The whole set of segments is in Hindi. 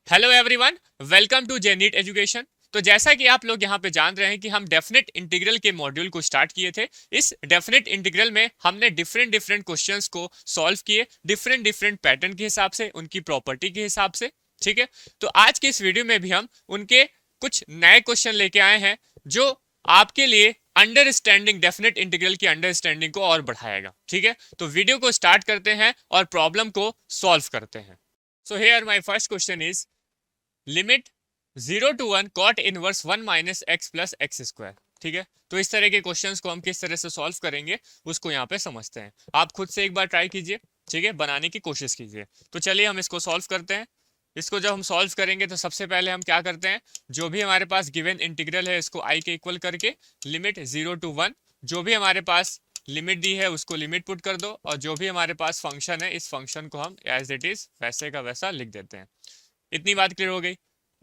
हेलो एवरीवन, वेलकम टू जेनीट एजुकेशन। तो जैसा कि आप लोग यहाँ पे जान रहे हैं कि हम डेफिनेट इंटीग्रल के मॉड्यूल को स्टार्ट किए थे। इस डेफिनेट इंटीग्रल में हमने डिफरेंट डिफरेंट क्वेश्चंस को सॉल्व किए, डिफरेंट डिफरेंट पैटर्न के हिसाब से, उनकी प्रॉपर्टी के हिसाब से। ठीक है, तो आज के इस वीडियो में भी हम उनके कुछ नए क्वेश्चन लेके आए हैं जो आपके लिए अंडरस्टैंडिंग डेफिनेट इंटीग्रल की अंडरस्टैंडिंग को और बढ़ाएगा। ठीक है, तो वीडियो को स्टार्ट करते हैं और प्रॉब्लम को सॉल्व करते हैं। So here my first question is limit 0 to 1 cot inverse 1 minus x plus x square. ठीक है, तो इस तरह के क्वेश्चंस को हम किस तरह से सॉल्व करेंगे उसको यहाँ पे समझते हैं। आप खुद से एक बार ट्राई कीजिए, ठीक है, बनाने की कोशिश कीजिए। तो चलिए हम इसको सॉल्व करते हैं। इसको जब हम सॉल्व करेंगे तो सबसे पहले हम क्या करते हैं, जो भी हमारे पास गिवन इंटीग्रल है इसको आई के इक्वल करके लिमिट 0 to 1, जो भी हमारे पास लिमिट दी है उसको लिमिट पुट कर दो, और जो भी हमारे पास फंक्शन है इस फंक्शन को हम एज इट इज वैसे का वैसा लिख देते हैं। इतनी बात क्लियर हो गई।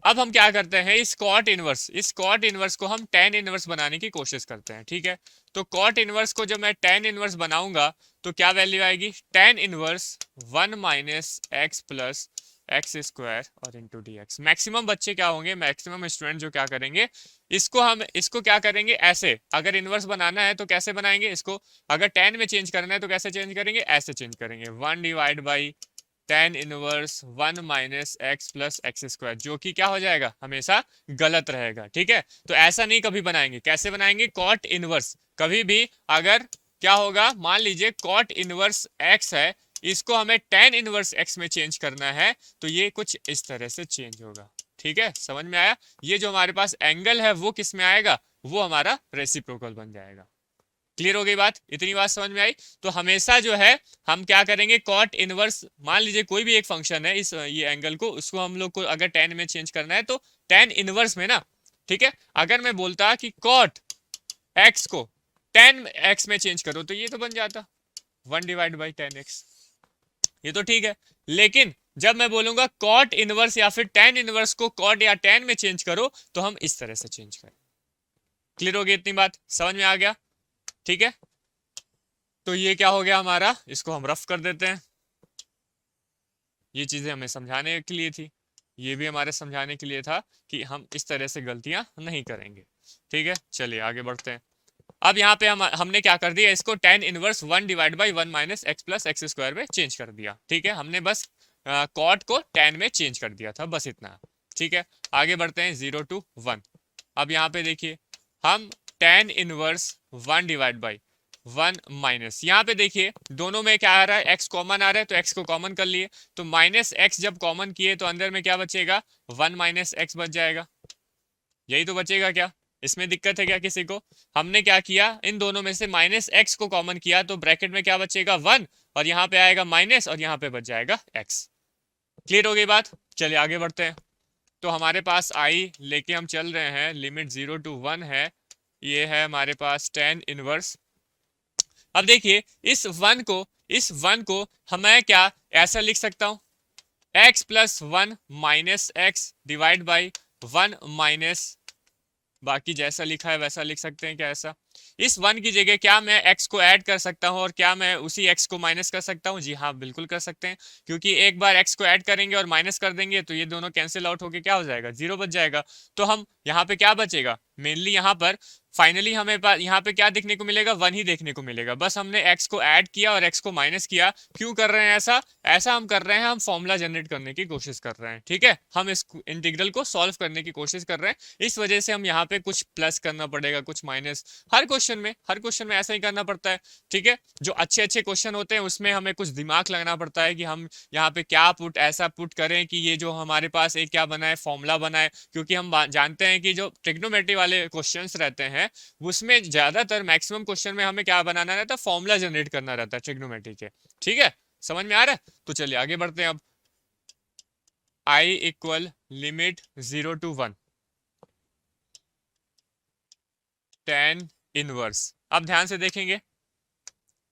अब हम क्या करते हैं, इस कॉट इनवर्स को हम टेन इनवर्स बनाने की कोशिश करते हैं। ठीक है, तो कॉट इनवर्स को जब मैं टेन इनवर्स बनाऊंगा तो क्या वैल्यू आएगी, tan inverse 1 minus x plus x square और इंटू डी एक्स। मैक्सिमम बच्चे क्या होंगे, मैक्सिमम स्टूडेंट जो क्या करेंगे, इसको क्या करेंगे, ऐसे अगर इनवर्स बनाना है तो कैसे बनाएंगे इसको, अगर टेन में चेंज करना है तो कैसे चेंज करेंगे, ऐसे चेंज करेंगे, 1 divide by tan inverse 1 minus x plus x square, जो कि क्या हो जाएगा, हमेशा गलत रहेगा। ठीक है, तो ऐसा नहीं कभी बनाएंगे। कैसे बनाएंगे, कॉट इनवर्स कभी भी अगर क्या होगा, मान लीजिए कॉट इनवर्स एक्स है, इसको हमें टेन इनवर्स एक्स में चेंज करना है तो ये कुछ इस तरह से चेंज होगा। ठीक है, समझ में आया। ये जो हमारे पास एंगल है वो किस में आएगा, वो हमारा रेसिप्रोकल बन जाएगा। क्लियर हो गई बात, इतनी बात समझ में आई। तो हमेशा जो है हम क्या करेंगे, कॉट इनवर्स, मान लीजिए कोई भी एक फंक्शन है, इस ये एंगल को, उसको हम लोग को अगर टेन में चेंज करना है तो टेन इनवर्स में ना। ठीक है, अगर मैं बोलता कि कॉट एक्स को टेन एक्स में चेंज करो तो ये तो बन जाता 1 डिवाइड बाई 10 एक्स, ये तो ठीक है। लेकिन जब मैं बोलूंगा कॉट इनवर्स या फिर टेन इनवर्स को कॉट या टेन में चेंज करो तो हम इस तरह से चेंज करें। क्लियर हो गई, इतनी बात समझ में आ गया। ठीक है, तो ये क्या हो गया हमारा, इसको हम रफ कर देते हैं। ये चीजें हमें समझाने के लिए थी, ये भी हमारे समझाने के लिए था कि हम इस तरह से गलतियां नहीं करेंगे। ठीक है, चलिए आगे बढ़ते हैं। अब यहाँ पे हमने क्या कर दिया, इसको tan inverse 1 divide by 1 minus x plus x square में चेंज कर दिया। ठीक है, हमने बस कॉट को टेन में चेंज कर दिया था, बस इतना। ठीक है, आगे बढ़ते हैं 0 to 1। अब यहाँ पे देखिए, हम tan inverse 1 divide by 1 minus, यहाँ पे देखिए दोनों में क्या आ रहा है, एक्स कॉमन आ रहा है तो एक्स को कॉमन कर लिए, तो माइनस एक्स जब कॉमन किए तो अंदर में क्या बचेगा, 1 माइनस एक्स बच जाएगा। यही तो बचेगा क्या, इसमें दिक्कत है क्या किसी को। हमने क्या किया, इन दोनों में से माइनस एक्स को कॉमन किया तो ब्रैकेट में क्या बचेगा, 1, और यहाँ पे आएगा माइनस और यहाँ पे बच जाएगा एक्स। क्लियर हो गई बात, चलिए आगे बढ़ते हैं। तो हमारे पास आई लेके हम चल रहे हैं, लिमिट 0 to 1 है, ये है हमारे पास टेन इनवर्स। अब देखिए इस वन को हमें क्या ऐसा लिख सकता हूं, x plus 1 minus x divide by 1 minus, बाकी जैसा लिखा है वैसा लिख सकते हैं क्या ऐसा। इस वन की जगह क्या मैं एक्स को ऐड कर सकता हूं और क्या मैं उसी एक्स को माइनस कर सकता हूं, जी हाँ बिल्कुल कर सकते हैं, क्योंकि एक बार एक्स को ऐड करेंगे और माइनस कर देंगे तो ये दोनों कैंसिल आउट होके क्या हो जाएगा, जीरो बच जाएगा। तो हम यहाँ पे क्या बचेगा, मेनली यहाँ पर फाइनली हमें यहाँ पे क्या देखने को मिलेगा, वन ही देखने को मिलेगा। बस हमने एक्स को ऐड किया और एक्स को माइनस किया। क्यों कर रहे हैं ऐसा, ऐसा हम कर रहे हैं, हम फॉर्मूला जनरेट करने की कोशिश कर रहे हैं। ठीक है, हम इस इंटीग्रल को सॉल्व करने की कोशिश कर रहे हैं, इस वजह से हम यहाँ पे कुछ प्लस करना पड़ेगा, कुछ माइनस, हर क्वेश्चन में ऐसा ही करना पड़ता है। ठीक है, जो अच्छे अच्छे क्वेश्चन होते हैं उसमें हमें कुछ दिमाग लगाना पड़ता है कि हम यहाँ पे क्या ऐसा पुट करें कि ये जो हमारे पास एक क्या बना है, फॉर्मूला बना है। क्योंकि हम जानते हैं कि जो ट्रिग्नोमेट्री वाले क्वेश्चंस रहते हैं उसमें ज्यादातर मैक्सिमम क्वेश्चन में हमें क्या बनाना रहता है, फॉर्मूला जनरेट करना रहता है ट्रिग्नोमेट्री के। ठीक है, समझ में आ रहा है। तो चलिए आगे बढ़ते हैं। अब I equal limit 0 to 1 tan inverse. अब ध्यान से देखेंगे,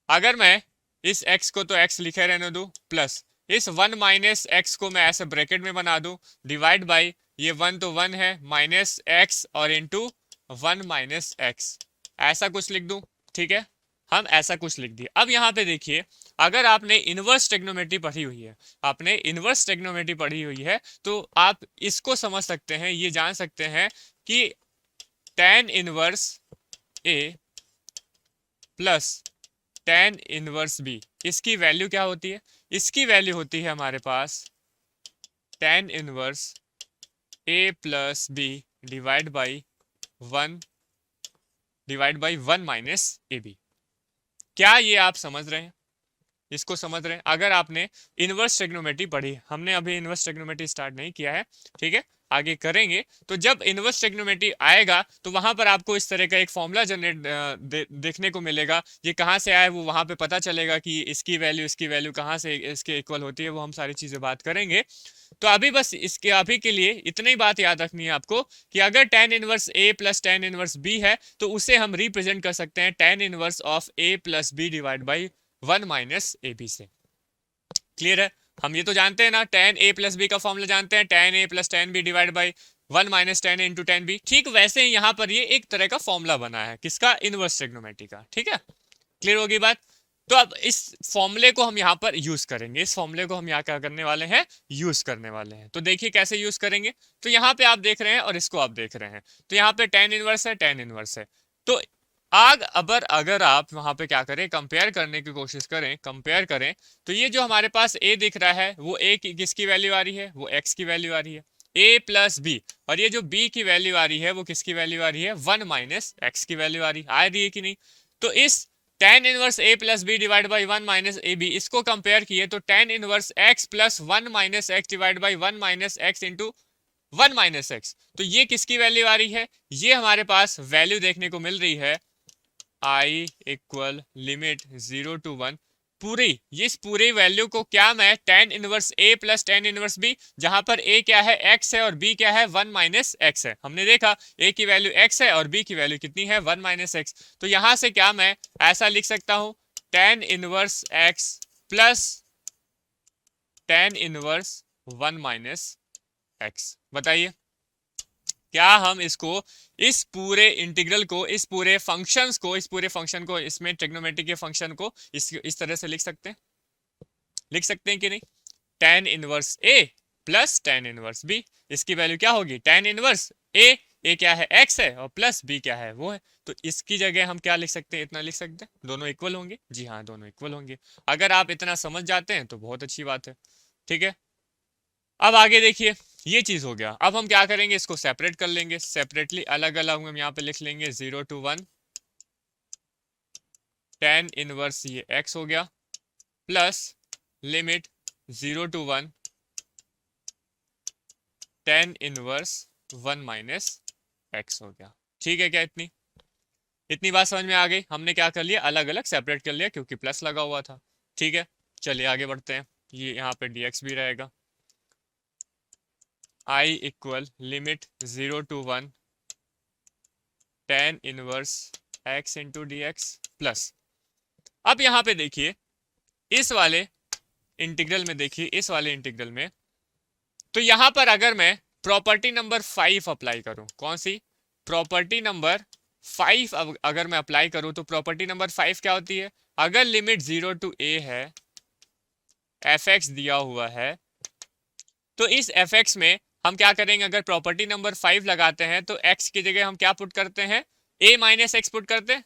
अगर मैं इस x को तो x लिखे रहने दूं, प्लस इस 1 माइनस एक्स को मैं ऐसे ब्रैकेट में बना दूं, डिवाइड बाई ये 1 तो 1 है, माइनस एक्स और इनटू 1 माइनस एक्स, ऐसा कुछ लिख दूं। ठीक है, हम ऐसा कुछ लिख दिए। अब यहाँ पे देखिए, अगर आपने इनवर्स ट्रिग्नोमेट्री पढ़ी हुई है, आपने इनवर्स ट्रिग्नोमेट्री पढ़ी हुई है, तो आप इसको समझ सकते हैं, ये जान सकते हैं कि tan inverse a plus tan inverse b, इसकी वैल्यू क्या होती है? इसकी वैल्यू होती है हमारे पास tan inverse a plus b divide by 1 minus a b. क्या ये आप समझ रहे हैं? इसको समझ रहे हैं? अगर आपने इनवर्स ट्रिग्नोमेट्री पढ़ी, हमने अभी इनवर्स ट्रिग्नोमेट्री स्टार्ट नहीं किया है, ठीक है, आगे करेंगे, तो जब इनवर्स ट्रिग्नोमेट्री आएगा तो वहां पर आपको इस तरह का एक फॉर्मूला जनरेट देखने को मिलेगा। ये कहाँ से आया वो वहां पे पता चलेगा कि इसकी वैल्यू कहाँ से इसके इक्वल होती है, वो हम सारी चीजें बात करेंगे। तो अभी बस इसके अभी के लिए इतनी ही बात याद रखनी है आपको कि अगर tan inverse a plus tan inverse b है तो उसे हम रिप्रेजेंट कर सकते हैं tan inverse of a plus b divide by 1 minus a b से। क्लियर है? हम ये तो जानते हैं ना, tan a प्लस बी का फॉर्मूला जानते हैं, tan a plus tan b divide by 1 minus tan a into tan b। ठीक वैसे ही यहाँ पर ये एक तरह का फॉर्मूला बना है, किसका? इनवर्स ट्रिग्नोमेट्री का। ठीक है, क्लियर होगी बात? तो अब इस फॉर्मूले को हम यहाँ पर यूज करेंगे, इस फॉर्मूले को हम यहाँ क्या करने वाले हैं? यूज करने वाले हैं। तो देखिए कैसे यूज करेंगे। तो यहाँ पे आप देख रहे हैं और इसको आप देख रहे हैं, तो यहाँ पे tan इनवर्स है, tan इनवर्स है। तो अगर आप वहां पे क्या करें, कंपेयर करने की कोशिश करें, कंपेयर करें, तो ये जो हमारे पास a दिख रहा है वो a की किसकी वैल्यू आ रही है? वो x की वैल्यू आ रही है, a प्लस बी। और ये जो b की वैल्यू आ रही है वो किसकी वैल्यू आ रही है? 1 माइनस एक्स की वैल्यू आ रही है कि नहीं? तो इस tan inverse a plus b divide by 1 minus a b, इसको कंपेयर किए तो tan inverse x plus 1 minus x divide by 1 minus x into 1 minus x, तो ये किसकी वैल्यू आ रही है? ये हमारे पास वैल्यू देखने को मिल रही है i इक्वल लिमिट 0 टू 1 पूरी। इस पूरी वैल्यू को क्या मैं tan inverse a plus tan inverse b, जहां पर a क्या है? x है, और b क्या है? 1 माइनस एक्स है। हमने देखा a की वैल्यू x है और b की वैल्यू कितनी है? 1 माइनस एक्स। तो यहां से क्या मैं ऐसा लिख सकता हूं? tan inverse x plus tan inverse 1 minus x. बताइए क्या हम इसको, इस पूरे इंटीग्रल को, इस पूरे फंक्शन को इसमें ट्रिग्नोमेट्री के फंक्शन को इस तरह से लिख सकते हैं? लिख सकते हैं कि नहीं? tan inverse a plus tan inverse b, इसकी वैल्यू क्या होगी? tan इनवर्स a क्या है? x है, और प्लस b क्या है? वो है। तो इसकी जगह हम क्या लिख सकते हैं? इतना लिख सकते हैं। दोनों इक्वल होंगे? जी हाँ, दोनों इक्वल होंगे। अगर आप इतना समझ जाते हैं तो बहुत अच्छी बात है। ठीक है, अब आगे देखिए, ये चीज हो गया। अब हम क्या करेंगे? इसको सेपरेट कर लेंगे, सेपरेटली अलग अलग हम यहाँ पे लिख लेंगे। 0 टू 1 tan इनवर्स ये x हो गया, plus limit 0 to 1 tan inverse 1 minus x हो गया। ठीक है क्या? इतनी बात समझ में आ गई? हमने क्या कर लिया? अलग अलग सेपरेट कर लिया क्योंकि प्लस लगा हुआ था। ठीक है, चलिए आगे बढ़ते हैं। ये यहाँ पे dx भी रहेगा, i equal limit 0 to 1 tan inverse x into d x plus. अब यहाँ पे देखिए, इस वाले इंटीग्रल में देखिए, इस वाले इंटीग्रल में, तो यहाँ पर अगर मैं प्रॉपर्टी नंबर 5 अप्लाई करूं, कौन सी? प्रॉपर्टी नंबर 5 अगर मैं अप्लाई करूं तो प्रॉपर्टी नंबर 5 क्या होती है? अगर लिमिट 0 टू a है, fx दिया हुआ है, तो इस fx में हम क्या करेंगे? अगर प्रॉपर्टी नंबर 5 लगाते हैं तो x की जगह हम क्या पुट करते हैं? a माइनस एक्स पुट करते हैं।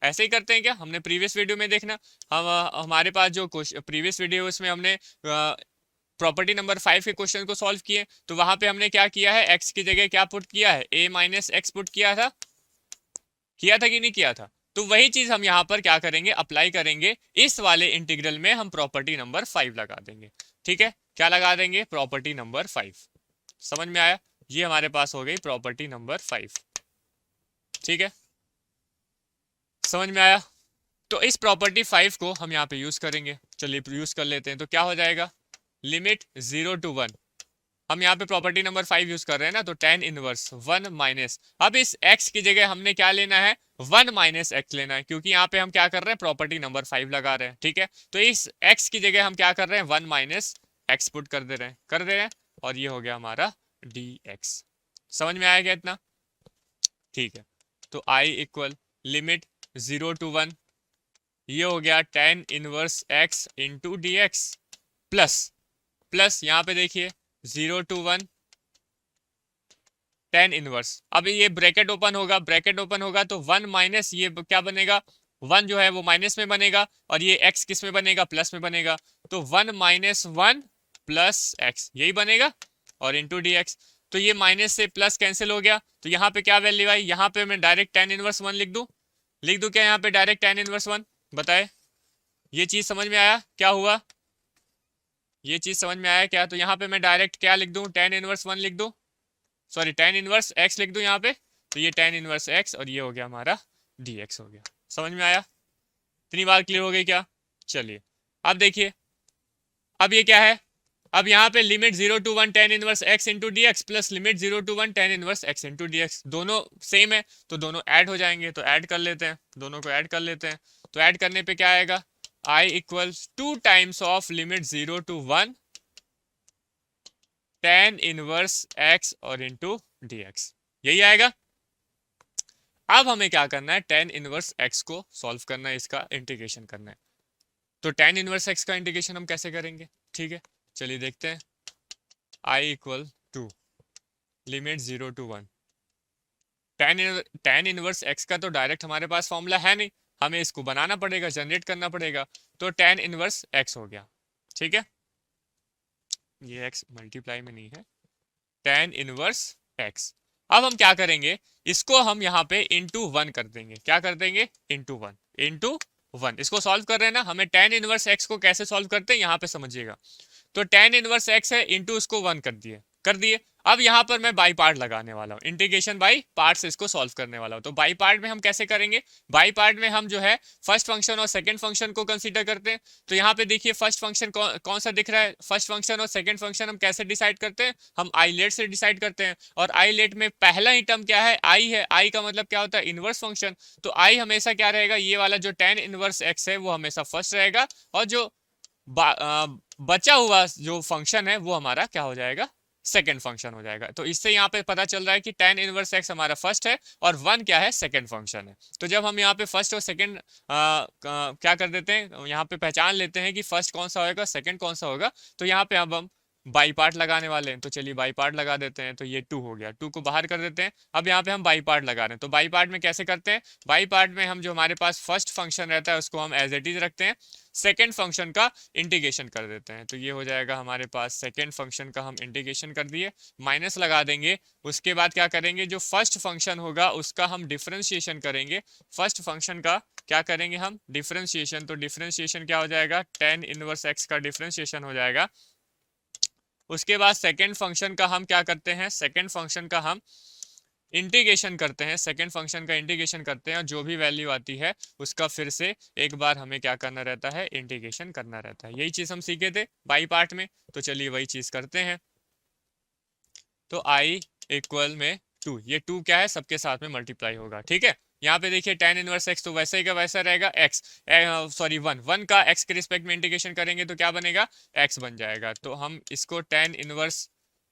ऐसे ही करते हैं क्या? हमने प्रीवियस वीडियो में देखना, हम हमारे पास जो प्रीवियस वीडियो उसमें हमने प्रॉपर्टी नंबर 5 के क्वेश्चन को सॉल्व किए, तो वहां पे हमने क्या किया है? x की जगह क्या पुट किया है? a माइनस एक्स पुट किया था कि नहीं किया था? तो वही चीज हम यहाँ पर क्या करेंगे? अप्लाई करेंगे। इस वाले इंटीग्रल में हम प्रॉपर्टी नंबर 5 लगा देंगे। ठीक है, क्या लगा देंगे? Property number 5। समझ में आया? ये हमारे पास हो गई प्रॉपर्टी नंबर 5। ठीक है, समझ में आया? तो इस प्रॉपर्टी 5 को हम यहाँ पे यूज करेंगे। चलिए यूज कर लेते हैं। तो क्या हो जाएगा? लिमिट 0 टू 1, हम यहाँ पे प्रॉपर्टी नंबर 5 यूज कर रहे हैं ना, तो tan इनवर्स 1 माइनस, अब इस x की जगह हमने क्या लेना है? 1 माइनस एक्स लेना है, क्योंकि यहाँ पे हम क्या कर रहे हैं? प्रॉपर्टी नंबर 5 लगा रहे हैं। ठीक है, तो इस x की जगह हम क्या कर रहे हैं? 1 माइनस एक्स पुट कर दे रहे हैं, और ये हो गया हमारा dx। समझ में आया क्या इतना? ठीक है, तो i इक्वल लिमिट 0 टू 1 ये हो गया tan inverse x into d x plus plus यहाँ पे देखिए 0 to 1 tan इनवर्स। अब ये ब्रैकेट ओपन होगा, ब्रैकेट ओपन होगा तो 1 माइनस ये क्या बनेगा, 1 जो है वो माइनस में बनेगा और ये x किस में बनेगा, प्लस में बनेगा। तो 1 माइनस 1 प्लस x यही बनेगा और इंटू डी एक्स। तो ये माइनस से प्लस कैंसिल हो गया, तो यहाँ पे क्या वैल्यू आई, यहाँ पे मैं डायरेक्ट tan इनवर्स 1 लिख दूं क्या यहाँ पे डायरेक्ट tan इनवर्स 1? बताए ये चीज समझ में आया क्या हुआ, ये चीज समझ में आया क्या? तो यहाँ पे मैं डायरेक्ट क्या लिख दूं, tan इनवर्स 1 लिख दूं, सॉरी tan इनवर्स x लिख दूं यहाँ पे। तो ये tan इनवर्स x और ये हो गया हमारा dx हो गया। समझ में आया? इतनी बात क्लियर हो गई क्या? चलिए अब देखिए, अब ये क्या है, अब यहाँ पे limit 0 to 1 tan inverse x into d x plus limit 0 to 1 tan inverse x into d x, दोनों सेम है तो दोनों ऐड हो जाएंगे। तो ऐड कर लेते हैं, दोनों को ऐड कर लेते हैं। तो ऐड करने पे क्या आएगा, i equals 2 times of limit 0 to 1 tan inverse x और इंटू डी एक्स, यही आएगा। अब हमें क्या करना है, tan इनवर्स x को सॉल्व करना है, इसका इंटीग्रेशन करना है। तो tan इनवर्स x का इंटीग्रेशन हम कैसे करेंगे, ठीक है चलिए देखते हैं। i equal to limit 0 to 1 tan inverse x का तो डायरेक्ट हमारे पास फॉर्मूला है नहीं, हमें इसको बनाना पड़ेगा, जनरेट करना पड़ेगा। तो tan इनवर्स x हो गया, ठीक है ये x मल्टीप्लाई में नहीं है, tan इनवर्स x। अब हम क्या करेंगे, इसको हम यहाँ पे इंटू 1 कर देंगे, क्या कर देंगे, इंटू 1 इसको सॉल्व कर रहे हैं ना, हमें tan इनवर्स x को कैसे सॉल्व करते हैं यहाँ पे समझिएगा। तो tan इनवर्स x है इंटू उसको 1 कर दिए। अब यहाँ पर मैं बाई पार्ट लगाने वाला हूँ, इंटीग्रेशन बाई पार्ट से इसको सॉल्व करने वाला हूँ। तो बाई पार्ट में हम कैसे करेंगे, बाई पार्ट में हम जो है फर्स्ट फंक्शन और सेकंड फंक्शन को कंसीडर करते हैं। तो यहाँ पे देखिए फर्स्ट फंक्शन कौन सा दिख रहा है, फर्स्ट फंक्शन और सेकंड फंक्शन हम कैसे डिसाइड करते हैं, हम आई लेट से डिसाइड करते हैं। और आई लेट में पहला ही टर्म क्या है, आई है, आई का मतलब क्या होता है, इनवर्स फंक्शन। तो आई हमेशा क्या रहेगा, ये वाला जो tan इनवर्स x है वो हमेशा फर्स्ट रहेगा, और जो बचा हुआ जो फंक्शन है वो हमारा क्या हो जाएगा, सेकंड फंक्शन हो जाएगा। तो इससे यहाँ पे पता चल रहा है कि tan इनवर्स x हमारा फर्स्ट है और 1 क्या है, सेकंड फंक्शन है। तो जब हम यहाँ पे फर्स्ट और सेकंड क्या कर देते हैं, यहाँ पे पहचान लेते हैं कि फर्स्ट कौन सा होगा, सेकंड कौन सा होगा। तो यहाँ पे अब हम बाई पार्ट लगाने वाले हैं, तो चलिए बाई पार्ट लगा देते हैं। तो ये 2 हो गया, 2 को बाहर कर देते हैं। अब यहाँ पे हम बाई पार्ट लगा रहे हैं, तो बाई पार्ट में कैसे करते हैं, बाई पार्ट में हम जो हमारे पास फर्स्ट फंक्शन रहता है उसको हम एज इट इज रखते हैं, सेकेंड फंक्शन का इंटीग्रेशन कर देते हैं। तो ये हो जाएगा हमारे पास सेकेंड फंक्शन का हम इंटीग्रेशन कर दिए, माइनस लगा देंगे। उसके बाद क्या करेंगे, जो फर्स्ट फंक्शन होगा उसका हम डिफरेंशिएशन करेंगे, फर्स्ट फंक्शन का क्या करेंगे हम, डिफरेंशिएशन। तो डिफरेंशिएशन क्या हो जाएगा, tan इनवर्स x का डिफरेंशिएशन हो जाएगा। उसके बाद सेकेंड फंक्शन का हम क्या करते हैं, सेकेंड फंक्शन का हम इंटीग्रेशन करते हैं, सेकेंड फंक्शन का इंटीग्रेशन करते हैं, और जो भी वैल्यू आती है उसका फिर से एक बार हमें क्या करना रहता है, इंटीग्रेशन करना रहता है। यही चीज हम सीखे थे बाई पार्ट में, तो चलिए वही चीज करते हैं। तो i इक्वल में 2, ये 2 क्या है, सबके साथ में मल्टीप्लाई होगा, ठीक है। यहाँ पे देखिए tan इनवर्स x तो वैसे ही का वैसा रहेगा, x सॉरी 1 का x के रिस्पेक्ट में इंटीग्रेशन करेंगे तो क्या बनेगा, x बन जाएगा। तो हम इसको tan inverse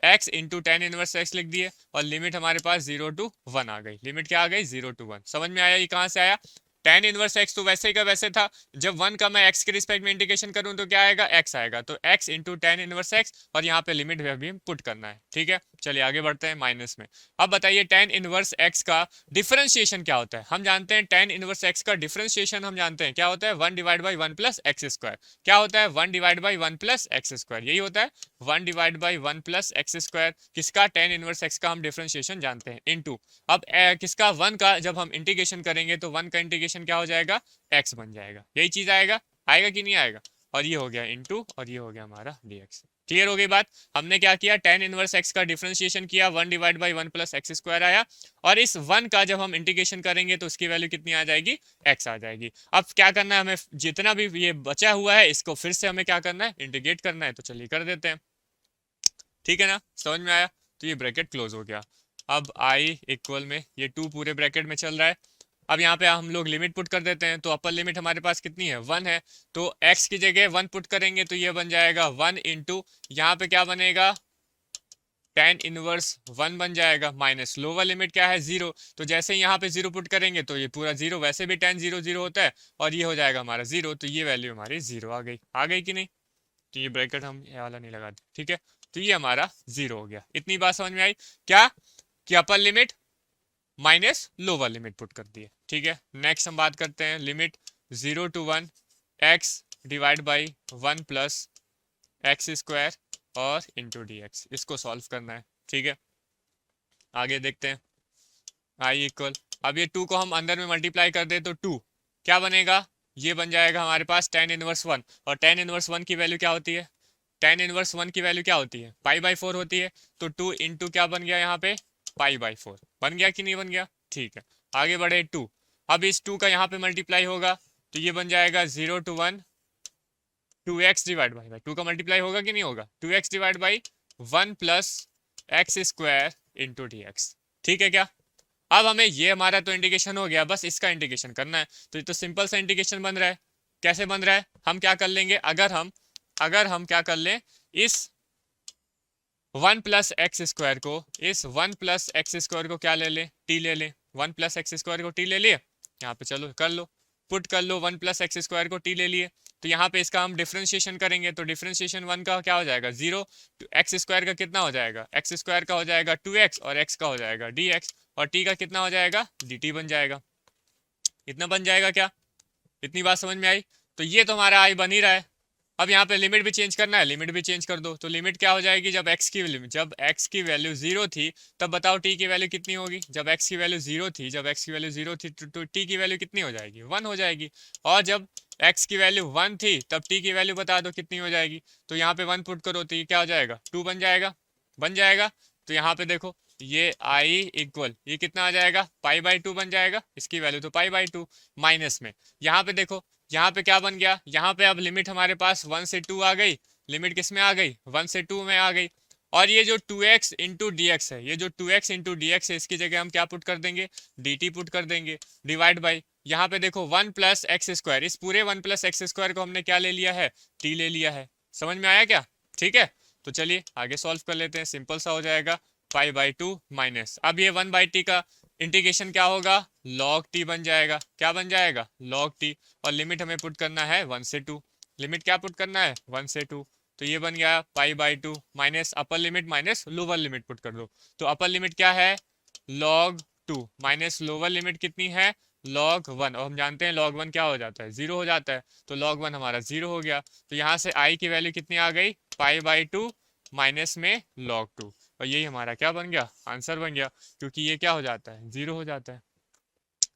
x into tan inverse x लिख दिए, और लिमिट हमारे पास 0 to 1 आ गई, लिमिट क्या आ गई, 0 to 1। समझ में आया ये कहाँ से आया, tan इनवर्स x तो वैसे ही का वैसे था, जब 1 का मैं x के रिस्पेक्ट में इंटीग्रेशन करूं तो क्या आएगा, x आएगा। तो x into tan inverse x, और यहाँ पे लिमिट भी पुट करना है, ठीक है। चलिए आगे बढ़ते हैं माइनस में। अब बताइए tan इनवर्स x का डिफरेंशिएशन क्या होता है। हम जानते हैं tan इनवर्स x का डिफरेंशिएशन हम जानते हैं क्या होता है, 1 divide by 1 plus x square. क्या होता है, 1 divide by 1 plus x square, यही होता है 1 divide by 1 plus x square. किसका, tan इनवर्स x का हम डिफरेंशिएशन जानते हैं, इनटू अब किसका, 1 का जब हम इंटीग्रेशन करेंगे तो 1 का इंटीग्रेशन क्या हो जाएगा, x बन जाएगा। यही चीज आएगा, आएगा कि नहीं आएगा। और ये हो गया इनटू, और ये हो गया हमारा dx। क्लियर हो गई बात। हमने क्या किया, tan इनवर्स x का डिफरेंशिएशन किया, 1 divide by 1 plus x square आया, और इस 1 का जब हम इंटीग्रेशन करेंगे तो उसकी वैल्यू कितनी आ जाएगी, x आ जाएगी। अब क्या करना है हमें, जितना भी ये बचा हुआ है इसको फिर से हमें क्या करना है, इंटीग्रेट करना है। तो चलिए कर देते हैं, ठीक है ना, समझ में आया। तो ये ब्रैकेट क्लोज हो गया। अब i इक्वल में ये 2 पूरे ब्रैकेट में चल रहा है। अब यहाँ पे हम लोग लिमिट पुट कर देते हैं, तो अपर लिमिट हमारे पास कितनी है, 1 है। तो x की जगह 1 पुट करेंगे तो ये बन जाएगा 1 इंटू, यहाँ पे क्या बनेगा tan इनवर्स 1 बन जाएगा, माइनस लोअर लिमिट क्या है 0, तो जैसे ही यहाँ पे 0 पुट करेंगे तो ये पूरा 0, वैसे भी tan 0 0 होता है और ये हो जाएगा हमारा 0, तो ये वैल्यू हमारी 0 आ गई कि नहीं। तो ये ब्रैकेट हम ये वाला नहीं लगाते, ठीक है। तो ये हमारा 0 हो गया। इतनी बात समझ में आई क्या, कि upper limit minus lower limit put कर दी है, ठीक है। नेक्स्ट हम बात करते हैं limit 0 to 1 x divide by 1 plus x square और इंटू डी एक्स, इसको सॉल्व करना है, ठीक है। आगे देखते हैं। आई इक्वल, अब ये 2 को हम अंदर में मल्टीप्लाई कर दे तो 2 क्या बनेगा, ये बन जाएगा हमारे पास tan इनवर्स 1, और tan इनवर्स 1 की वैल्यू क्या होती है, tan इनवर्स 1 की वैल्यू क्या होती है, पाई बाई 4 होती है। तो 2 इंटू क्या बन गया यहाँ पे, पाई बाई 4 बन गया कि नहीं बन गया, ठीक है। आगे बढ़े 2, अब इस 2 का यहाँ पे मल्टीप्लाई होगा तो ये बन जाएगा 0 to 1 2x डिवाइड बाई 2 का मल्टीप्लाई होगा कि नहीं होगा, 2x divide by 1 plus x square into d x, ठीक है क्या। अब हमें ये हमारा तो इंटीग्रेशन हो गया, बस इसका इंटीग्रेशन करना है। तो ये तो सिंपल सा इंटीग्रेशन बन रहा है। कैसे बन रहा है, हम क्या कर लेंगे, अगर हम क्या कर लें, इस 1 प्लस एक्स स्क्वायर को, इस 1 प्लस एक्स स्क्वायर को क्या ले लें, टी ले लें। 1 प्लस एक्स स्क्वायर को टी ले लिए, यहाँ पे चलो कर लो, पुट कर लो, 1 प्लस एक्स स्क्वायर को टी ले लिए। तो यहाँ पे इसका हम डिफ्रेंशिएशन करेंगे, तो डिफ्रेंशिएशन 1 का क्या हो जाएगा 0, एक्स स्क्वायर का कितना हो जाएगा, एक्स स्क्वायर का हो जाएगा 2x और x का हो जाएगा dx, और t का कितना हो जाएगा dt बन जाएगा। इतना बन जाएगा क्या, इतनी बात समझ में आई। तो ये तो हमारा आई बन ही रहा है। अब यहाँ पे लिमिट भी चेंज करना है, लिमिट भी चेंज कर दो। तो लिमिट क्या हो जाएगी, जब x की लिमिट, जब x की वैल्यू 0 थी तब बताओ t की वैल्यू कितनी होगी, जब x की वैल्यू 0 थी, जब x की वैल्यू 0 थी तो t की वैल्यू कितनी हो जाएगी 1 हो जाएगी। और जब x की वैल्यू 1 थी तब t की वैल्यू बता दो कितनी हो जाएगी। तो यहाँ पे 1 पुट करो तो ये क्या हो जाएगा 2 बन जाएगा, बन जाएगा। तो यहाँ पे देखो ये i इक्वल ये कितना आ जाएगा पाई बाई 2 बन जाएगा, इसकी वैल्यू तो पाई बाई 2 माइनस में, यहाँ पे देखो यहाँ पे क्या बन गया, यहाँ पे अब लिमिट हमारे पास 1 से 2 आ गई, लिमिट किस में आ गई 1 से 2 में आ गई। और ये जो 2x इंटू डी एक्स है, ये जो 2x इंटू डी एक्स है, इसकी जगह हम क्या पुट कर देंगे dt पुट कर देंगे, डिवाइड बाई यहाँ पे देखो 1 प्लस एक्स स्क्वायर, इस पूरे 1 प्लस एक्स स्क्वायर को हमने क्या ले लिया है t ले लिया है। समझ में आया क्या, ठीक है। तो चलिए आगे सॉल्व कर लेते हैं, सिंपल सा हो जाएगा पाई बाई 2 माइनस, अब ये 1 बाई टी का इंटीग्रेशन क्या होगा log t बन जाएगा, क्या बन जाएगा log t, और लिमिट हमें पुट करना है 1 से 2, लिमिट क्या पुट करना है 1 से 2, तो ये बन गया पाई by 2 minus upper limit minus lower limit put कर दो। तो अपर लिमिट क्या है log 2 माइनस लोअर लिमिट कितनी है log 1, और हम जानते हैं log 1 क्या हो जाता है 0 हो जाता है, तो log 1 हमारा 0 हो गया। तो यहाँ से i की वैल्यू कितनी आ गई पाई बाई 2 माइनस में log 2, और यही हमारा क्या बन गया आंसर बन गया, क्योंकि ये क्या हो जाता है 0 हो जाता है।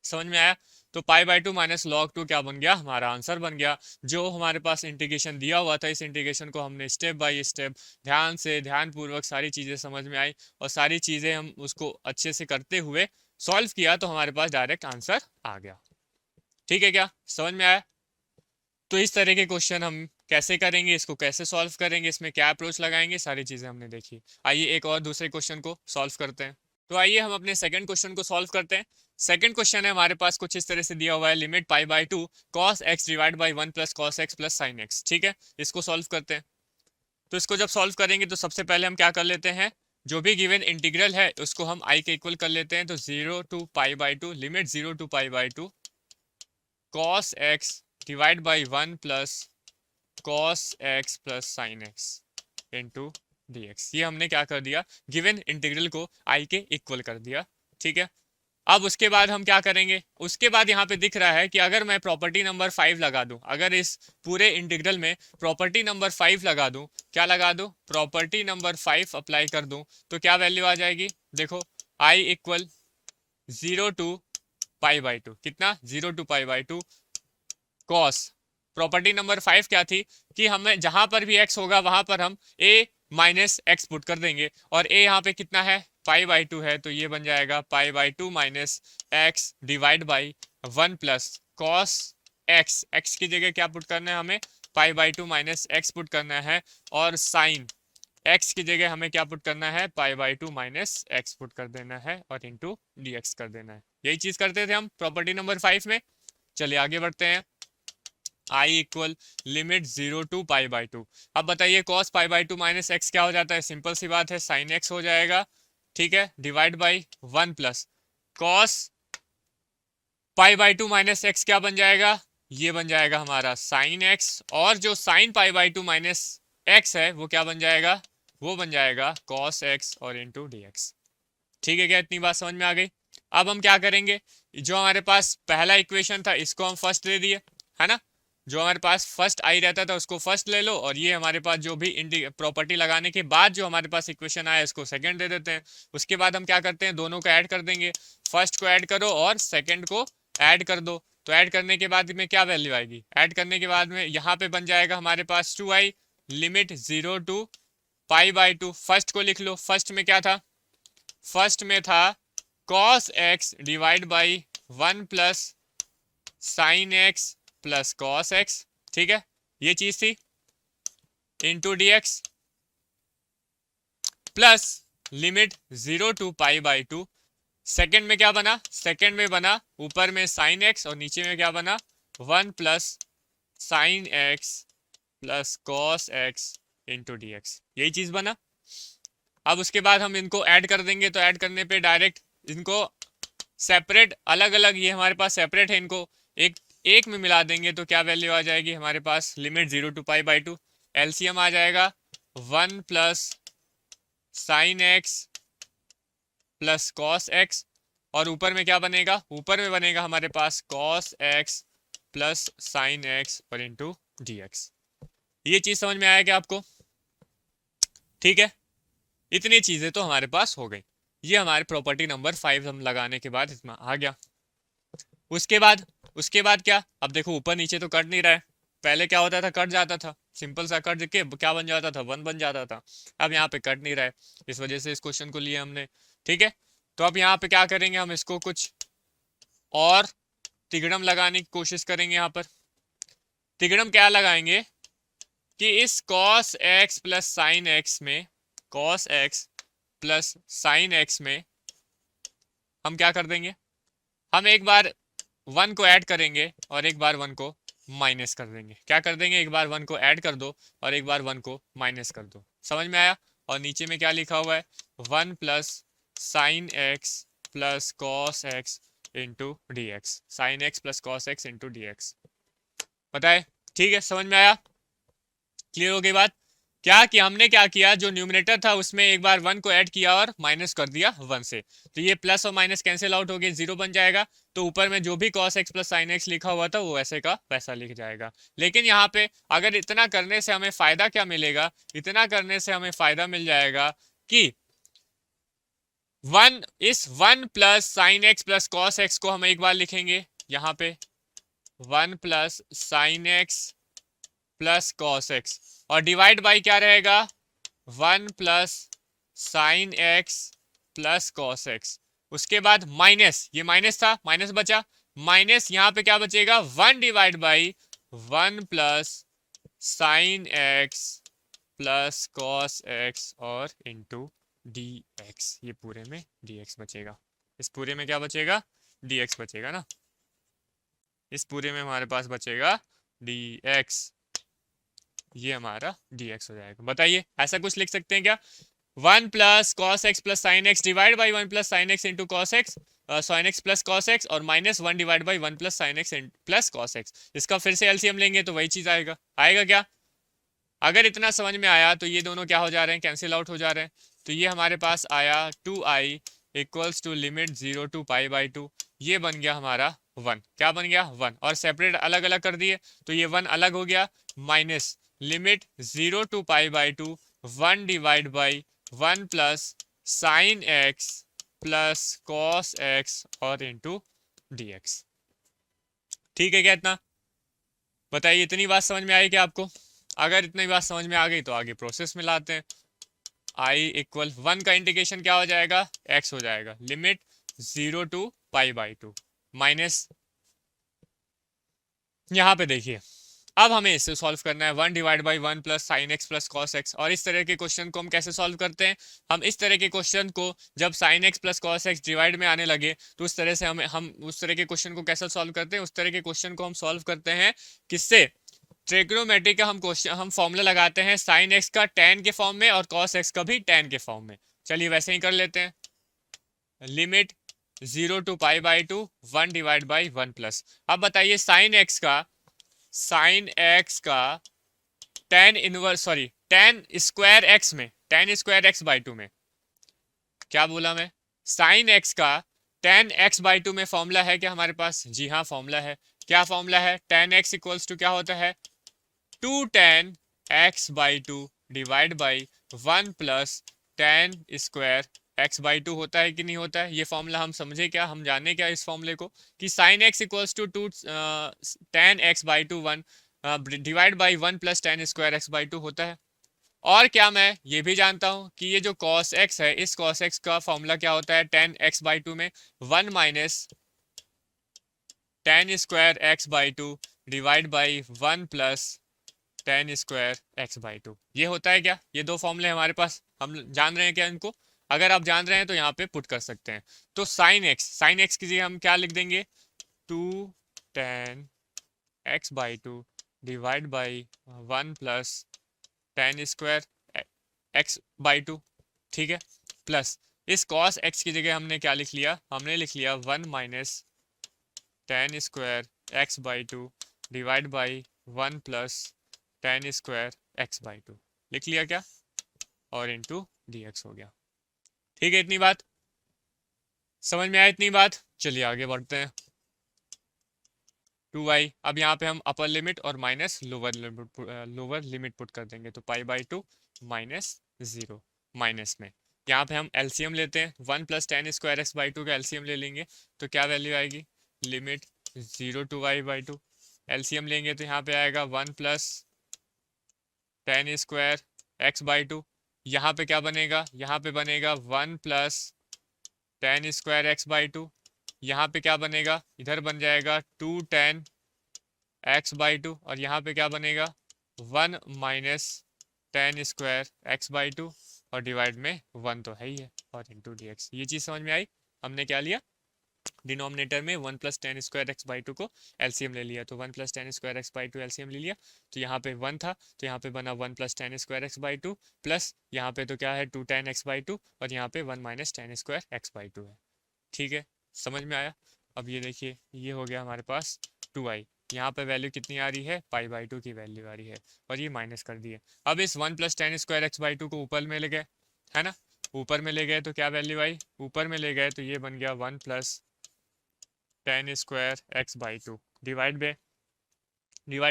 समझ में आया। तो पाई बाई 2 माइनस लॉग 2 क्या बन गया हमारा आंसर बन गया। जो हमारे पास इंटीग्रेशन दिया हुआ था, इस इंटीग्रेशन को हमने स्टेप बाय स्टेप ध्यान से ध्यानपूर्वक सारी चीज़ें समझ में आई, और सारी चीज़ें हम उसको अच्छे से करते हुए सॉल्व किया, तो हमारे पास डायरेक्ट आंसर आ गया। ठीक है क्या, समझ में आया। तो इस तरह के क्वेश्चन हम कैसे करेंगे, इसको कैसे सॉल्व करेंगे, इसमें क्या अप्रोच लगाएंगे, सारी चीज़ें हमने देखी। आइए एक और दूसरे क्वेश्चन को सॉल्व करते हैं। तो आइए हम अपने सेकंड क्वेश्चन को सॉल्व करते हैं। सेकंड क्वेश्चन है हमारे पास कुछ इस तरह से दिया हुआ है, limit pi by 2 cos x divide by 1 plus cos x plus sine x. ठीक है, इसको सॉल्व करते हैं। तो इसको जब सॉल्व करेंगे तो सबसे पहले हम क्या कर लेते हैं, जो भी गिवन इंटीग्रल है उसको हम आई के इक्वल कर लेते हैं। तो 0 to pi by 2 limit 0 to pi by 2 cos x divide by 1 plus cos x plus sine x into d x. ये हमने क्या कर दिया, गिवन इंटीग्रल को आई के इक्वल कर दिया। ठीक है, अब उसके बाद हम क्या करेंगे, उसके बाद यहाँ पे दिख रहा है कि अगर मैं प्रॉपर्टी नंबर 5 लगा दूं, अगर इस पूरे इंटीग्रल में प्रॉपर्टी नंबर 5 लगा दूं, क्या लगा दूं प्रॉपर्टी नंबर 5 अप्लाई कर दूं, तो क्या वैल्यू आ जाएगी, देखो i equal 0 to pi by 2, कितना 0 to pi by 2 cos, property number 5 क्या थी कि हमें जहां पर भी x होगा वहां पर हम a माइनस एक्स पुट कर देंगे, और a यहाँ पे कितना है पाई बाई 2 है, तो ये बन जाएगा पाई by 2 minus x divide by 1 plus cos x, x की जगह क्या पुट करना है हमें पाई बाई 2 माइनस एक्स पुट करना है, और साइन एक्स की जगह हमें क्या पुट करना है पाई बाई 2 माइनस एक्स पुट कर देना है, और इंटू डी एक्स कर देना है। यही चीज करते थे हम प्रॉपर्टी नंबर 5 में। चलिए आगे बढ़ते हैं। I equal limit 0 to pi by two. अब बताइए cos pi by two minus x क्या हो जाता है, सिंपल सी बात है साइन एक्स हो जाएगा, ठीक है, divide by 1 plus cos pi by two minus x क्या बन जाएगा, ये बन जाएगा हमारा साइन एक्स, और जो sine pi by two minus x है वो क्या बन जाएगा, वो बन जाएगा कॉस एक्स और इंटू डी एक्स। ठीक है क्या, इतनी बात समझ में आ गई। अब हम क्या करेंगे, जो हमारे पास पहला इक्वेशन था इसको हम फर्स्ट दे दिए, है ना, जो हमारे पास फर्स्ट आई रहता था उसको फर्स्ट ले लो, और ये हमारे पास जो भी प्रॉपर्टी लगाने के बाद जो हमारे पास इक्वेशन आया इसको सेकंड दे देते हैं। उसके बाद हम क्या करते हैं, दोनों को ऐड कर देंगे, फर्स्ट को ऐड करो और सेकंड को ऐड कर दो। तो ऐड करने के बाद में क्या वैल्यू आएगी, ऐड करने के बाद में यहाँ पे बन जाएगा हमारे पास 2i limit 0 to pi by two. First को लिख लो, फर्स्ट में क्या था, फर्स्ट में था cos x divide by 1 plus sine x plus cos x, ठीक है, ये चीज थी, into d x plus limit 0 to pi by two. Second में क्या बना, सेकेंड में बना ऊपर में साइन एक्स और नीचे में क्या बना 1 plus sine x plus cos x into d x, यही चीज बना। अब उसके बाद हम इनको ऐड कर देंगे, तो ऐड करने पे डायरेक्ट इनको सेपरेट अलग अलग, ये हमारे पास सेपरेट है, इनको एक एक में मिला देंगे तो क्या वैल्यू आ जाएगी हमारे पास, limit 0 to pi by two, LCM आ जाएगा 1 plus sine x plus cos x, और ऊपर में क्या बनेगा, ऊपर में बनेगा हमारे पास cos x plus sine x और इंटू डी एक्स। ये चीज समझ में आया क्या आपको, ठीक है, इतनी चीजें तो हमारे पास हो गई। ये हमारे प्रॉपर्टी नंबर 5 हम लगाने के बाद इसमें आ गया। उसके बाद क्या, अब देखो ऊपर नीचे तो कट नहीं रहा है, पहले क्या होता था, कट जाता था, सिंपल सा कट के क्या बन जाता था, 1 बन जाता था। अब यहाँ पे कट नहीं रहा है, इस वजह से इस क्वेश्चन को लिया हमने, ठीक है। तो अब यहाँ पे क्या करेंगे, हम इसको कुछ और तिगड़म लगाने की कोशिश करेंगे। यहाँ पर तिगड़म क्या लगाएंगे कि इस cos x plus sine x में, cos x plus sine x में हम क्या कर देंगे, हम एक बार 1 को ऐड करेंगे और एक बार 1 को माइनस कर देंगे। क्या कर देंगे, एक बार 1 को ऐड कर दो और एक बार 1 को माइनस कर दो, समझ में आया। और नीचे में क्या लिखा हुआ है, 1 plus sine x plus cos x into d x, sine x plus cos x into d x, बताए, ठीक है, समझ में आया, क्लियर हो गई बात। क्या कि हमने क्या किया, जो न्यूमरेटर था उसमें एक बार 1 को ऐड किया और माइनस कर दिया 1 से, तो ये प्लस और माइनस कैंसिल आउट हो गए, 0 बन जाएगा। तो ऊपर में जो भी cos x plus sine x लिखा हुआ था वो वैसे का वैसा लिख जाएगा। लेकिन यहाँ पे अगर इतना करने से हमें फायदा क्या मिलेगा, इतना करने से हमें फायदा मिल जाएगा कि 1 plus sine x plus cos x को हम एक बार लिखेंगे यहाँ पे 1 plus sine x plus cos x, और डिवाइड बाई क्या रहेगा 1 plus sine x plus cos x. उसके बाद माइनस, ये माइनस था, माइनस बचा, माइनस यहाँ पे क्या बचेगा 1 divide by 1 plus sine x plus cos x और इंटू डी एक्स, ये पूरे में डी एक्स बचेगा, इस पूरे में क्या बचेगा, डी एक्स बचेगा ना, इस पूरे में हमारे पास बचेगा डी एक्स, ये हमारा dx हो जाएगा। बताइए ऐसा कुछ लिख सकते हैं क्या, 1 plus cos x plus sine x divide by 1 plus sine x into cos x, sine x plus cos x, और minus 1 divide by 1 plus sine x plus cos x. इसका फिर से एलसीएम लेंगे तो वही चीज आएगा, आएगा क्या। अगर इतना समझ में आया तो ये दोनों क्या हो जा रहे हैं, कैंसिल आउट हो जा रहे हैं। तो ये हमारे पास आया 2i equals to limit 0 to pi by two, ये बन गया हमारा 1, क्या बन गया 1, और सेपरेट अलग अलग कर दिए तो ये 1 अलग हो गया, minus limit 0 to pi by two 1 divide by 1 plus sine x plus cos x और इंटू डी एक्स, ठीक है क्या इतना, बताइए इतनी बात समझ में आई क्या आपको। अगर इतनी बात समझ में आ गई तो आगे प्रोसेस में लाते हैं। आई इक्वल 1 का इंटीग्रेशन क्या हो जाएगा, x हो जाएगा, limit 0 to pi by two minus, यहाँ पे देखिए अब हमें इससे सॉल्व करना है 1 divide by 1 plus sine x plus cos x. और इस तरह के क्वेश्चन को हम कैसे सॉल्व करते हैं, हम इस तरह के क्वेश्चन को जब sign x plus cos x divide में आने लगे तो उस तरह से हम उस तरह के क्वेश्चन को कैसे सॉल्व करते हैं, उस तरह के क्वेश्चन को हम सॉल्व करते हैं किससे, ट्रिग्नोमेट्री का हम फॉर्मूला लगाते हैं साइन एक्स का tan के फॉर्म में और cos एक्स का भी tan के फॉर्म में। चलिए वैसे ही कर लेते हैं। Limit 0 to π/2 1 divide by 1 plus. अब बताइए साइन एक्स का tan स्क्वायर एक्स में tan² में क्या बोला मैं, साइन एक्स का tan x/2 में फॉर्मूला है क्या हमारे पास? जी हाँ फॉर्मूला है। क्या फॉर्मूला है? tan x इक्वल्स टू क्या होता है, 2 tan x/2 divide by 1 plus tan² x/2 होता है कि नहीं होता है? ये फॉर्मूला हम समझे क्या, हम जाने क्या इस फॉर्मूले को कि sine x equals to 2 tan x/2 1 divide by 1 plus tan² x/2 होता है। और क्या मैं ये भी जानता हूं कि ये जो cos x है, इस cos x का फॉर्मूला क्या होता है tan x/2 में 1 minus tan² x/2 divide by 1 plus tan²x/2। ये होता है क्या? ये दो फॉर्मूले हमारे पास, हम जान रहे हैं क्या इनको? अगर आप जान रहे हैं तो यहाँ पे पुट कर सकते हैं। तो साइन एक्स की जगह हम क्या लिख देंगे, 2 tan x/2 divide by 1 plus tan²x/2, ठीक है, प्लस इस cos x की जगह हमने क्या लिख लिया, हमने लिख लिया 1 minus tan²x/2 divide by 1 plus tan²x/2 लिख लिया क्या, और इनटू dx हो गया। ठीक है, इतनी बात समझ में आया? इतनी बात, चलिए आगे बढ़ते हैं। 2y, अब यहाँ पे हम अपर लिमिट और माइनस लोअर लिमिट पुट कर देंगे, तो π/2 माइनस 0 माइनस में यहाँ पे हम एलसीएम लेते हैं, 1 प्लस tan²x/2 का एलसीएम ले लेंगे तो क्या वैल्यू आएगी, लिमिट 0 to y/2। एलसीएम लेंगे तो यहाँ पे आएगा 1 प्लस tan²x/2। यहाँ पे क्या बनेगा, यहाँ पे बनेगा 1 प्लस tan²x/2। यहाँ पे क्या बनेगा, इधर बन जाएगा 2 tan x/2 और यहाँ पे क्या बनेगा 1 माइनस tan²x/2 और डिवाइड में 1 तो है ही है और इंटू dx। ये चीज़ समझ में आई? हमने क्या लिया, डिनोमिनेटर में 1 प्लस tan²x/2 को एलसीएम ले लिया, तो 1 प्लस tan²x/2 एलसीएम ले लिया, तो यहाँ पे 1 था तो यहाँ पे बना 1 प्लस tan²x/2 प्लस यहाँ पे तो क्या है 2 tan x/2 और यहाँ पे 1 माइनस tan²x/2 है। ठीक है, समझ में आया? अब ये देखिए, ये हो गया हमारे पास 2i, यहाँ पे वैल्यू कितनी आ रही है, π/2 की वैल्यू आ रही है और ये माइनस कर दिए। अब इस 1 प्लस tan²x/2 को ऊपर में ले गए, है ना, ऊपर में ले गए तो क्या वैल्यू आई, ऊपर में ले गए तो ये बन गया 1 प्लस tan²x/2 डिवाइड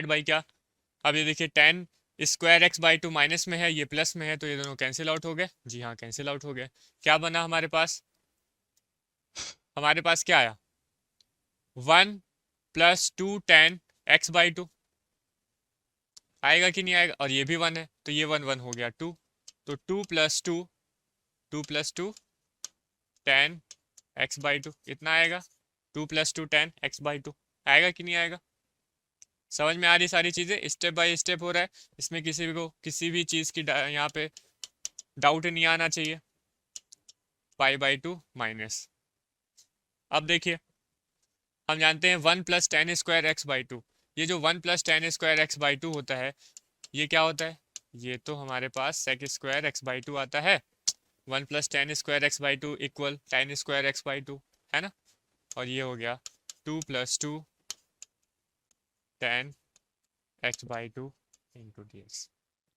बाई क्या, अब ये देखिए tan²x/2 माइनस में है, ये प्लस में है, तो ये दोनों कैंसिल आउट हो गए। जी हाँ कैंसिल आउट हो गए। क्या बना हमारे पास, हमारे पास क्या आया 1 प्लस 2 tan x/2 आएगा कि नहीं आएगा, और ये भी 1 है तो ये 1 1 हो गया 2, तो 2 प्लस 2 tan x/2 इतना आएगा, 2 प्लस 2 tan x/2 आएगा कि नहीं आएगा? समझ में आ रही सारी चीज़ें? स्टेप बाय स्टेप हो रहा है, इसमें किसी को किसी भी चीज़ की यहाँ पे डाउट नहीं आना चाहिए। π/2 माइनस, अब देखिए हम जानते हैं 1 प्लस tan²x/2, ये जो 1 प्लस tan²x/2 होता है ये क्या होता है, ये तो हमारे पास sec² x/2 आता है। 1 plus tan² x/2 equal tan² x/2 है ना, और ये हो गया 2 plus 2 tan x/2 into dx।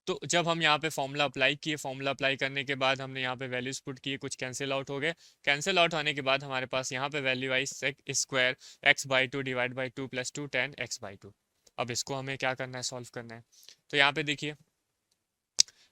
तो जब हम यहाँ पे फॉर्मूला अप्लाई किए, फॉर्मूला अप्लाई करने के बाद हमने यहाँ पे वैल्यूज पुट किए, कुछ कैंसिल आउट हो गए, कैंसिल आउट होने के बाद हमारे पास यहाँ पे value I sec² x/2 divide by 2 plus 2 tan x/2। अब इसको हमें क्या करना है, सॉल्व करना है। तो यहाँ पे देखिए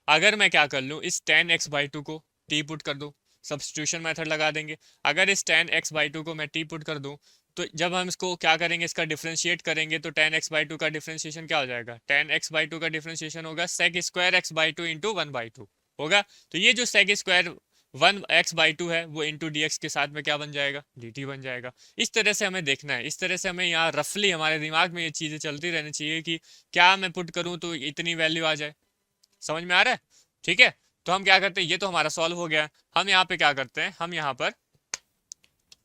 अगर मैं क्या कर लूँ, इस tan x/2 को t पुट कर दूँ, सब्सटीट्यूशन मेथड लगा देंगे। अगर इस tan x/2 को मैं t पुट कर दूँ तो जब हम इसको क्या करेंगे, इसका डिफरेंशिएट करेंगे तो tan x/2 का डिफरेंशिएशन क्या हो जाएगा, tan x/2 का डिफरेंशिएशन होगा sec² x/2 इंटू 1/2 होगा। तो ये जो sec² 1x/2 है वो इंटू dx के साथ में क्या बन जाएगा, dt बन जाएगा। इस तरह से हमें देखना है, इस तरह से हमें यहाँ रफली हमारे दिमाग में ये चीज़ें चलती रहनी चाहिए कि क्या मैं पुट करूँ तो इतनी वैल्यू आ जाए। समझ में आ रहा है? ठीक है, तो हम क्या करते हैं, ये तो हमारा सॉल्व हो गया। हम यहाँ पे क्या करते हैं, हम यहाँ पर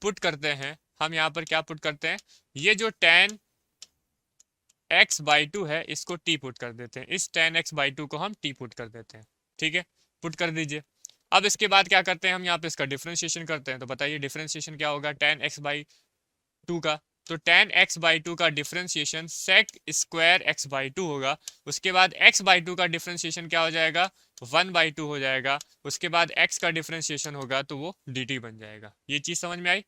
पुट करते हैं, हम यहाँ पर क्या पुट करते हैं, ये जो tan x/2 है, इसको t पुट कर देते हैं, इस tan x/2 को हम t पुट कर देते हैं, ठीक है, पुट कर दीजिए। अब इसके बाद क्या करते हैं हम यहाँ पे इसका डिफरेंशिएशन करते हैं, तो बताइए डिफरेंशिएशन क्या होगा tan x/2 का, तो tan x/2 का डिफरेंशिएशन sec स्क्वायर x/2 होगा। उसके बाद x/2 का डिफरेंशिएशन क्या हो जाएगा, 1/2 हो जाएगा। उसके बाद x का डिफरेंशिएशन होगा तो वो dt बन जाएगा। ये चीज़ समझ में आई।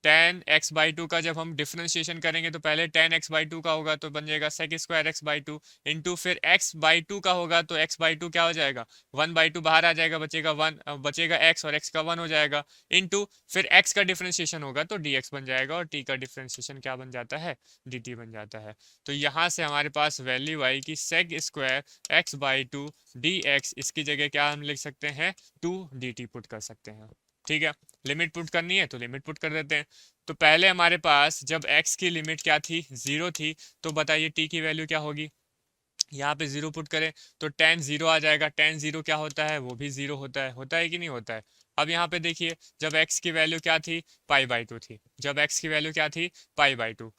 tan x/2 का जब हम डिफरेंशिएशन करेंगे तो पहले tan x/2 का होगा तो बन जाएगा sec स्क्वायर x/2 इंटू फिर x/2 का होगा तो x/2 क्या हो जाएगा, 1/2 बाहर आ जाएगा, बचेगा 1, बचेगा x और x का 1 हो जाएगा, इंटू फिर x का डिफरेंशिएशन होगा तो dx बन जाएगा और t का डिफरेंशिएशन क्या बन जाता है, dt बन जाता है। तो यहाँ से हमारे पास वैल्यू आई कि sec स्क्वायर x/2 dx, इसकी जगह क्या हम लिख सकते हैं, 2 dt पुट कर सकते हैं, ठीक है। लिमिट पुट करनी है तो लिमिट पुट कर देते हैं। तो पहले हमारे पास जब x की लिमिट क्या थी, 0 थी, तो बताइए t की वैल्यू क्या होगी, यहाँ पे 0 पुट करें तो tan 0 आ जाएगा। tan 0 क्या होता है, वो भी 0 होता है कि नहीं होता है। अब यहाँ पे देखिए जब x की वैल्यू क्या थी, π/2 थी, जब x की वैल्यू क्या थी, π/2,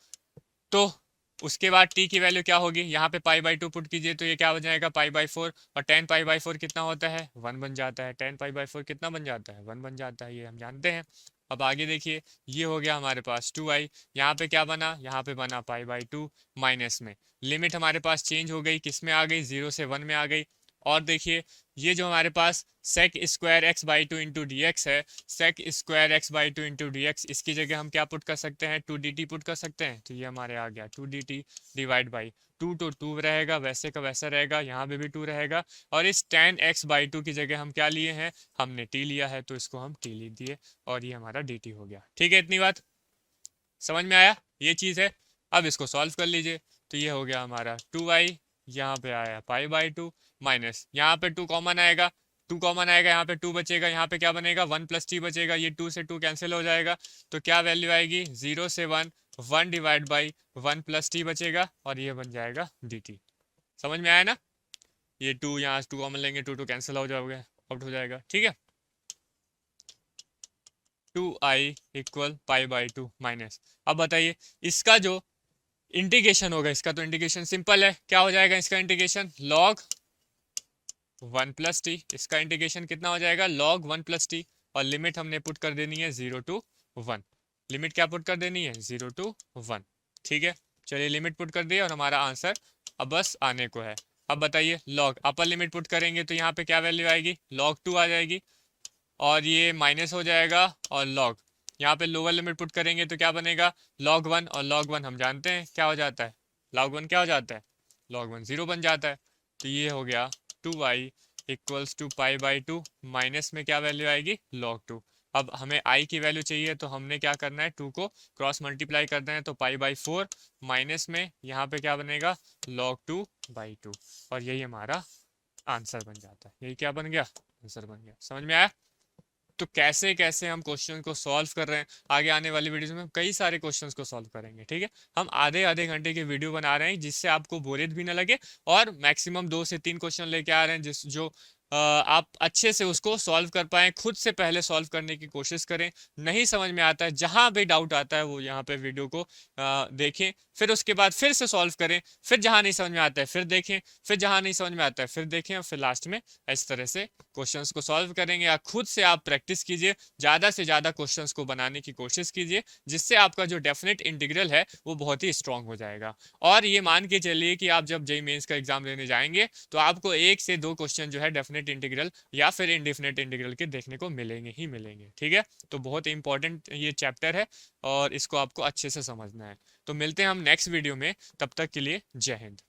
तो उसके बाद t की वैल्यू क्या होगी, यहाँ पे π/2 पुट कीजिए तो ये क्या बन जाएगा, π/4, और tan π/4 कितना होता है, 1 बन जाता है। tan π/4 कितना बन जाता है, 1 बन जाता है, ये हम जानते हैं। अब आगे देखिए ये हो गया हमारे पास 2i, यहाँ पे क्या बना, यहाँ पे बना π/2 माइनस में लिमिट हमारे पास चेंज हो गई, किस में आ गई, 0 से 1 में आ गई। और देखिए ये जो हमारे पास sec square x/2 into d x है, sec square x/2 into d x, इसकी जगह हम क्या पुट कर सकते हैं, 2 dt पुट कर सकते हैं। तो ये हमारे आ गया 2 dt डिवाइड बाई 2, तो 2 रहेगा, वैसे का वैसा रहेगा, यहाँ पे भी 2 रहेगा। और इस tan x/2 की जगह हम क्या लिए हैं, हमने t लिया है तो इसको हम t लिख दिए और ये हमारा dt हो गया। ठीक है, इतनी बात समझ में आया, ये चीज़ है। अब इसको सॉल्व कर लीजिए तो ये हो गया हमारा 2i, यहाँ पे आया π/2 माइनस, यहाँ पे 2 कॉमन आएगा, 2 कॉमन आएगा, यहाँ पे 2 बचेगा, यहाँ पे क्या बनेगा, 1 + t बचेगा, ये 2 से 2 कैंसिल हो जाएगा। तो क्या वैल्यू आएगी, 0 से 1, 1 डिवाइड बाई 1 + t बचेगा और ये बन जाएगा dt। समझ में आया ना, ये 2 यहाँ 2 कॉमन लेंगे, 2 2 कैंसिल हो जाओगे, आउट हो जाएगा, ठीक है। 2i equal π/2 minus. अब बताइए इसका जो इंटीग्रेशन होगा, इसका तो इंटीग्रेशन सिंपल है, क्या हो जाएगा इसका इंटीग्रेशन, log 1 + t, इसका इंटीग्रेशन कितना हो जाएगा, log 1 + t, और लिमिट हमने पुट कर देनी है 0 to 1, लिमिट क्या पुट कर देनी है, 0 to 1, ठीक है। चलिए लिमिट पुट कर दिए और हमारा आंसर अब बस आने को है। अब बताइए log अपर लिमिट पुट करेंगे तो यहाँ पे क्या वैल्यू आएगी, log 2 आ जाएगी, और ये माइनस हो जाएगा, और log यहाँ पे लोअर लिमिट पुट करेंगे तो क्या बनेगा, log 1, और log 1 हम जानते हैं क्या हो जाता है, log 1 क्या हो जाता है, log 1 0 बन जाता है। तो ये हो गया 2i इक्वल्स टू π/2 माइनस में क्या वैल्यू आएगी, log 2। अब हमें i की वैल्यू चाहिए तो हमने क्या करना है, 2 को क्रॉस मल्टीप्लाई करना है, तो π/4 माइनस में यहाँ पे क्या बनेगा, log 2/2, और यही हमारा आंसर बन जाता है। यही क्या बन गया, आंसर बन गया। समझ में आया। तो कैसे कैसे हम क्वेश्चन को सॉल्व कर रहे हैं, आगे आने वाली वीडियोस में हम कई सारे क्वेश्चंस को सॉल्व करेंगे, ठीक है। हम आधे आधे घंटे के वीडियो बना रहे हैं जिससे आपको बोरियत भी ना लगे, और मैक्सिमम 2 से 3 क्वेश्चन लेके आ रहे हैं जिस जो आप अच्छे से उसको सॉल्व कर पाएँ। खुद से पहले सॉल्व करने की कोशिश करें, नहीं समझ में आता है, जहाँ भी डाउट आता है वो यहाँ पे वीडियो को देखें, फिर उसके बाद फिर से सॉल्व करें, फिर जहाँ नहीं समझ में आता है फिर देखें, फिर जहाँ नहीं समझ में आता है फिर देखें, और फिर लास्ट में इस तरह से क्वेश्चंस को सॉल्व करेंगे। या खुद से आप प्रैक्टिस कीजिए, ज़्यादा से ज़्यादा क्वेश्चंस को बनाने की कोशिश कीजिए, जिससे आपका जो डेफिनेट इंटीग्रल है वो बहुत ही स्ट्रांग हो जाएगा। और ये मान के चलिए कि आप जब जेईई मेंस का एग्जाम लेने जाएंगे तो आपको 1 से 2 क्वेश्चन जो है डेफिनेट इंटीग्रल या फिर इनडेफिनेट इंटीग्रल के देखने को मिलेंगे ही मिलेंगे, ठीक है। तो बहुत इंपॉर्टेंट ये चैप्टर है और इसको आपको अच्छे से समझना है। तो मिलते हैं हम नेक्स्ट वीडियो में, तब तक के लिए जय हिंद।